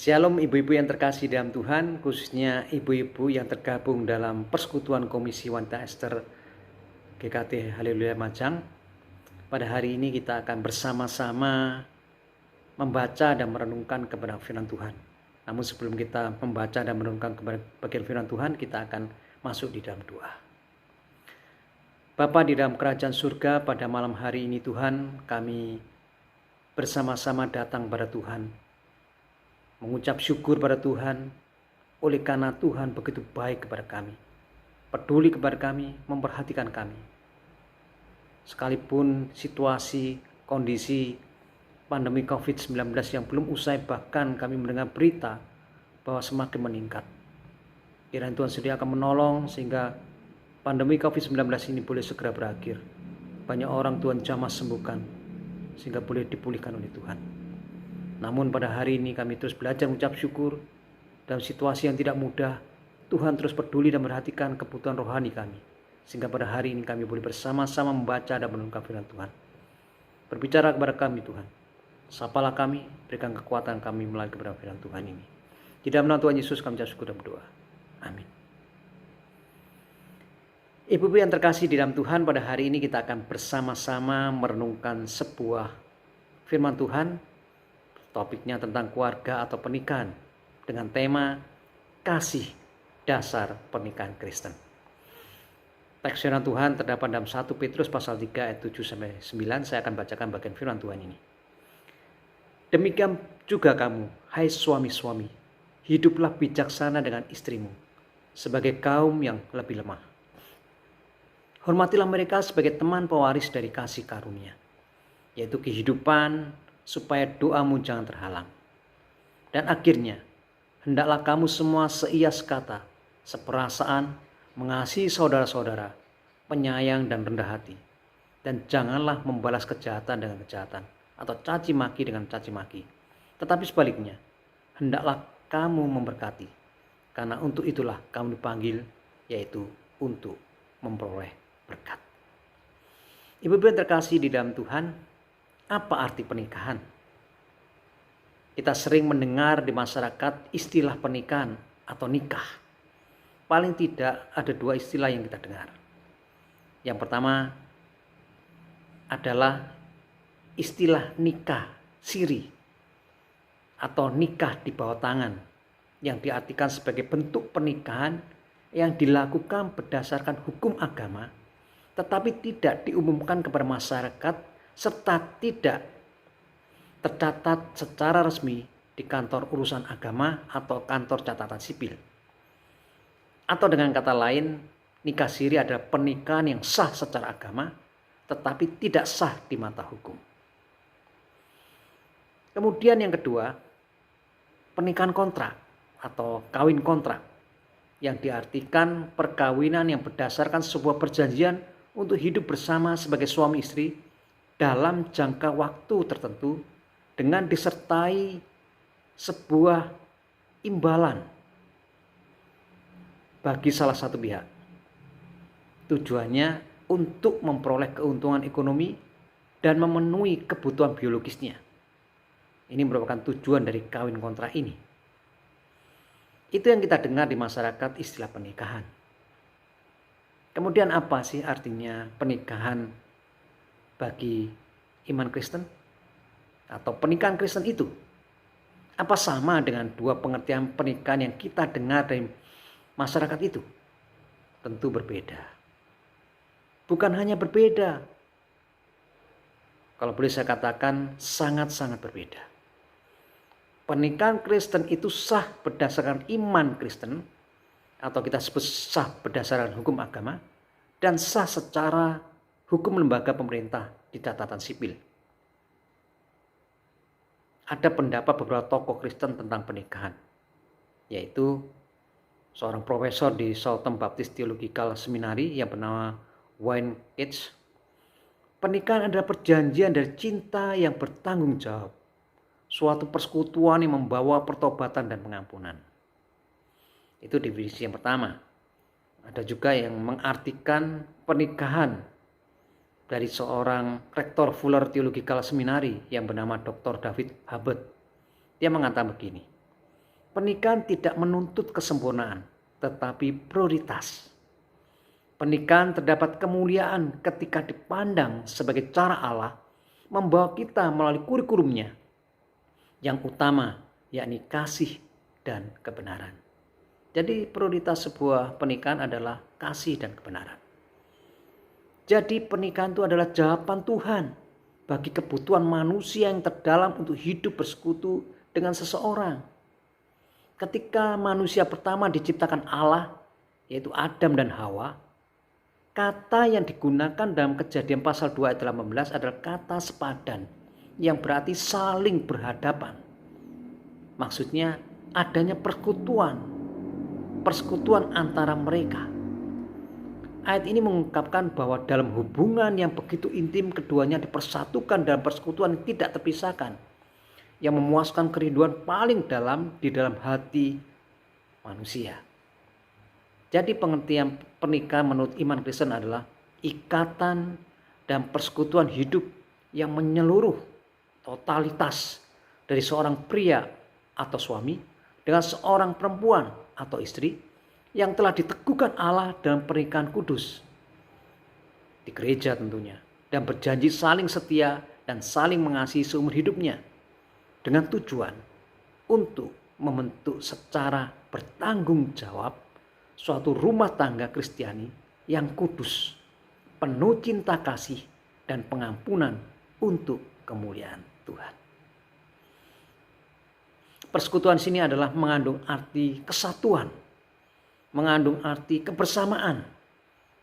Shalom ibu-ibu yang terkasih dalam Tuhan, khususnya ibu-ibu yang tergabung dalam Persekutuan Komisi Wanita Ester GKT Haleluya Majang. Pada hari ini kita akan bersama-sama membaca dan merenungkan kebenaran firman Tuhan. Namun sebelum kita membaca dan merenungkan bagian firman Tuhan, kita akan masuk di dalam doa. Bapa di dalam kerajaan surga, pada malam hari ini Tuhan, kami bersama-sama datang pada Tuhan, mengucap syukur pada Tuhan, oleh karena Tuhan begitu baik kepada kami, peduli kepada kami, memperhatikan kami. Sekalipun situasi, kondisi pandemi COVID-19 yang belum usai, bahkan kami mendengar berita bahwa semakin meningkat. Kiranya Tuhan sedia akan menolong sehingga pandemi COVID-19 ini boleh segera berakhir. Banyak orang Tuhan jamah sembuhkan sehingga boleh dipulihkan oleh Tuhan. Namun pada hari ini kami terus belajar mengucap syukur dalam situasi yang tidak mudah. Tuhan terus peduli dan memperhatikan kebutuhan rohani kami, sehingga pada hari ini kami boleh bersama-sama membaca dan merenungkan firman Tuhan. Berbicara kepada kami Tuhan, sapalah kami, berikan kekuatan kami melalui kebenaran firman Tuhan ini. Di dalam nama Tuhan Yesus kami ucap syukur dan berdoa. Amin. Ibu-ibu yang terkasih di dalam Tuhan, pada hari ini kita akan bersama-sama merenungkan sebuah firman Tuhan. Topiknya tentang keluarga atau pernikahan dengan tema kasih dasar pernikahan Kristen. Teks firman Tuhan terdapat dalam 1 Petrus pasal 3 ayat 7-9. Saya akan bacakan bagian firman Tuhan ini. Demikian juga kamu, hai suami-suami, hiduplah bijaksana dengan istrimu sebagai kaum yang lebih lemah. Hormatilah mereka sebagai teman pewaris dari kasih karunia, yaitu kehidupan, supaya doamu jangan terhalang. Dan akhirnya, hendaklah kamu semua seia sekata, seperasaan, mengasihi saudara-saudara, penyayang dan rendah hati. Dan janganlah membalas kejahatan dengan kejahatan, atau caci maki dengan caci maki. Tetapi sebaliknya, hendaklah kamu memberkati, karena untuk itulah kamu dipanggil, yaitu untuk memperoleh berkat. Ibu-ibu yang terkasih di dalam Tuhan, apa arti pernikahan? Kita sering mendengar di masyarakat istilah pernikahan atau nikah. Paling tidak ada dua istilah yang kita dengar. Yang pertama adalah istilah nikah siri atau nikah di bawah tangan, yang diartikan sebagai bentuk pernikahan yang dilakukan berdasarkan hukum agama, tetapi tidak diumumkan kepada masyarakat serta tidak tercatat secara resmi di kantor urusan agama atau kantor catatan sipil. Atau dengan kata lain, nikah siri adalah pernikahan yang sah secara agama tetapi tidak sah di mata hukum. Kemudian yang kedua, pernikahan kontrak atau kawin kontrak, yang diartikan perkawinan yang berdasarkan sebuah perjanjian untuk hidup bersama sebagai suami istri dalam jangka waktu tertentu dengan disertai sebuah imbalan bagi salah satu pihak. Tujuannya untuk memperoleh keuntungan ekonomi dan memenuhi kebutuhan biologisnya. Ini merupakan tujuan dari kawin kontrak ini. Itu yang kita dengar di masyarakat istilah pernikahan. Kemudian apa sih artinya pernikahan bagi iman Kristen atau pernikahan Kristen itu? Apa sama dengan dua pengertian pernikahan yang kita dengar dari masyarakat itu? Tentu berbeda. Bukan hanya berbeda, kalau boleh saya katakan sangat-sangat berbeda. Pernikahan Kristen itu sah berdasarkan iman Kristen, atau kita sebut sah berdasarkan hukum agama, dan sah secara hukum lembaga pemerintah di catatan sipil. Ada pendapat beberapa tokoh Kristen tentang pernikahan, yaitu seorang profesor di Southern Baptist Theological Seminary yang bernama Wayne H. Pernikahan adalah perjanjian dari cinta yang bertanggung jawab, suatu persekutuan yang membawa pertobatan dan pengampunan. Itu definisi yang pertama. Ada juga yang mengartikan pernikahan dari seorang rektor Fuller Theological Seminary yang bernama Dr. David Hubbard. Dia mengatakan begini, Pernikahan tidak menuntut kesempurnaan, tetapi prioritas. Pernikahan terdapat kemuliaan ketika dipandang sebagai cara Allah membawa kita melalui kurikulumnya. Yang utama yakni kasih dan kebenaran. Jadi prioritas sebuah pernikahan adalah kasih dan kebenaran. Jadi pernikahan itu adalah jawaban Tuhan bagi kebutuhan manusia yang terdalam untuk hidup bersekutu dengan seseorang. Ketika manusia pertama diciptakan Allah, yaitu Adam dan Hawa, kata yang digunakan dalam Kejadian pasal 2 ayat 18 adalah kata sepadan, yang berarti saling berhadapan. Maksudnya adanya persekutuan antara mereka. Ayat ini mengungkapkan bahwa dalam hubungan yang begitu intim, keduanya dipersatukan dalam persekutuan yang tidak terpisahkan, yang memuaskan kerinduan paling dalam di dalam hati manusia. Jadi pengertian pernikahan menurut iman Kristen adalah ikatan dan persekutuan hidup yang menyeluruh totalitas dari seorang pria atau suami dengan seorang perempuan atau istri yang telah diteguhkan Allah dalam pernikahan kudus di gereja tentunya, dan berjanji saling setia dan saling mengasihi seumur hidupnya, dengan tujuan untuk membentuk secara bertanggung jawab suatu rumah tangga Kristiani yang kudus, penuh cinta kasih dan pengampunan untuk kemuliaan Tuhan. Persekutuan sini adalah mengandung arti kesatuan, mengandung arti kebersamaan,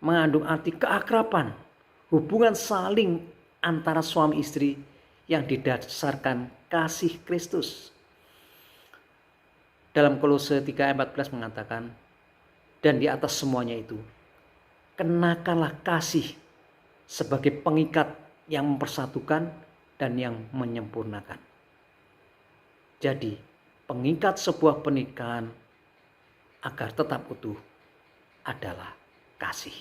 mengandung arti keakraban, hubungan saling antara suami istri yang didasarkan kasih Kristus. Dalam Kolose 3 ayat 14 mengatakan, dan di atas semuanya itu, kenakanlah kasih sebagai pengikat yang mempersatukan dan yang menyempurnakan. Jadi, pengikat sebuah pernikahan agar tetap utuh adalah kasih.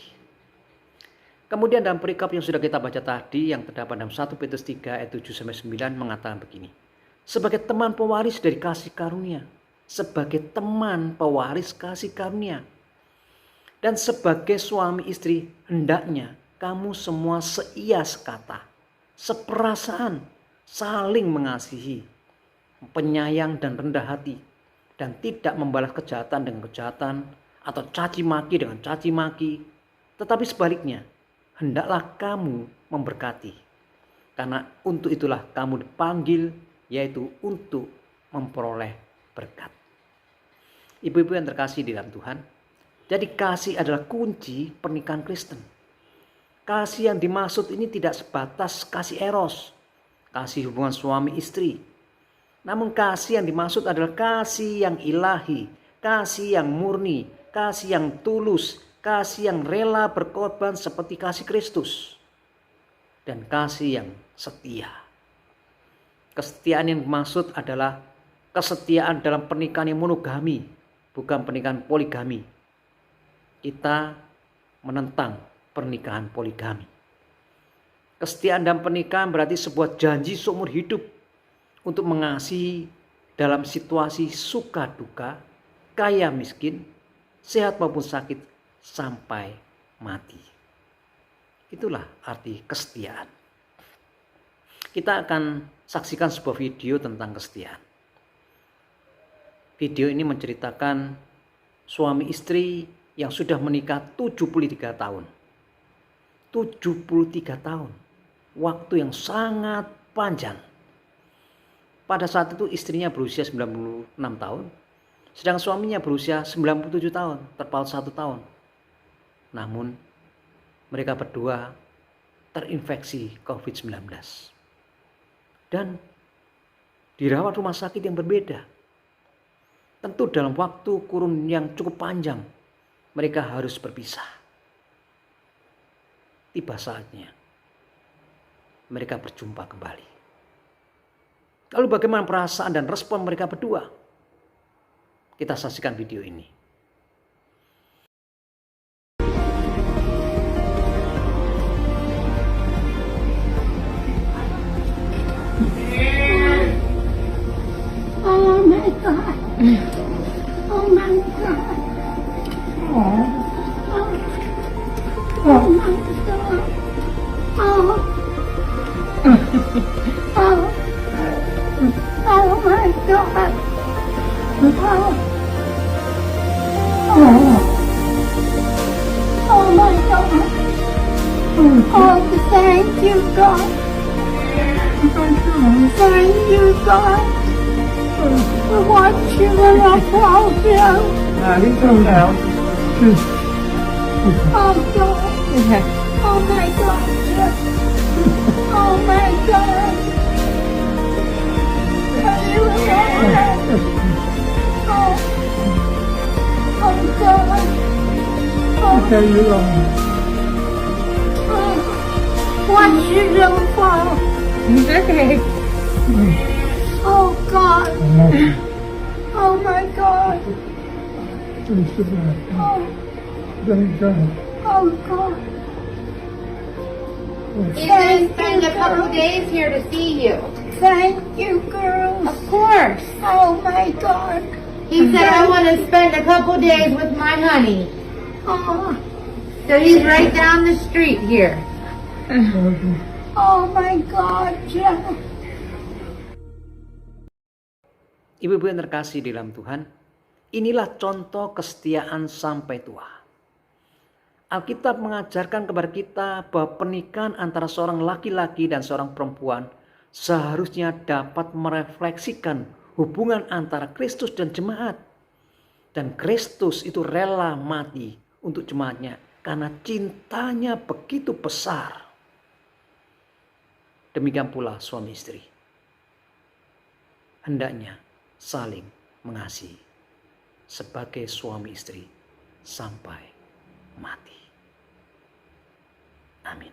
Kemudian dalam perikop yang sudah kita baca tadi yang terdapat dalam 1 Petrus 3 ayat 7-9 mengatakan begini. Sebagai teman pewaris dari kasih karunia. Sebagai teman pewaris kasih karunia. Dan sebagai suami istri hendaknya kamu semua seia sekata, seperasaan, saling mengasihi, penyayang dan rendah hati, dan tidak membalas kejahatan dengan kejahatan atau caci maki dengan caci maki, tetapi sebaliknya hendaklah kamu memberkati, karena untuk itulah kamu dipanggil, yaitu untuk memperoleh berkat. Ibu-ibu yang terkasih di dalam Tuhan, jadi kasih adalah kunci pernikahan Kristen. Kasih yang dimaksud ini tidak sebatas kasih eros, kasih hubungan suami istri. Namun kasih yang dimaksud adalah kasih yang ilahi, kasih yang murni, kasih yang tulus, kasih yang rela berkorban seperti kasih Kristus, dan kasih yang setia. Kesetiaan yang dimaksud adalah kesetiaan dalam pernikahan yang monogami, bukan pernikahan poligami. Kita menentang pernikahan poligami. Kesetiaan dalam pernikahan berarti sebuah janji seumur hidup untuk mengasihi dalam situasi suka duka, kaya miskin, sehat maupun sakit, sampai mati. Itulah arti kesetiaan. Kita akan saksikan sebuah video tentang kesetiaan. Video ini menceritakan suami istri yang sudah menikah 73 tahun. 73 tahun. Waktu yang sangat panjang. Pada saat itu istrinya berusia 96 tahun. Sedang suaminya berusia 97 tahun. Terpaut 1 tahun. Namun mereka berdua terinfeksi COVID-19. Dan dirawat rumah sakit yang berbeda. Tentu dalam waktu kurun yang cukup panjang mereka harus berpisah. Tiba saatnya mereka berjumpa kembali. Lalu bagaimana perasaan dan respon mereka berdua? Kita saksikan video ini. Oh my God. my God. Oh. Oh. Oh my God. Oh. Oh. Oh my God. Oh, thank you, God. Thank you, God. For what you have brought him. Oh, God. Oh, my God. Oh, my God. Hallelujah. Oh, oh, God. Oh, what you do for? Oh, God. Oh, my God. Oh, oh, God. He's going to spend a couple days here to see you. Thank you, girls. Of course. Oh, my God. He said, I want to spend a couple days with my honey. Oh, So he's right down the street here. oh, my God, Jeff. Ibu-ibu yang terkasih di dalam Tuhan, inilah contoh kesetiaan sampai tua. Alkitab mengajarkan kepada kita bahwa pernikahan antara seorang laki-laki dan seorang perempuan seharusnya dapat merefleksikan hubungan antara Kristus dan jemaat. Dan Kristus itu rela mati untuk jemaatnya karena cintanya begitu besar. Demikian pula suami istri. Hendaknya saling mengasihi sebagai suami istri sampai mati. Amin.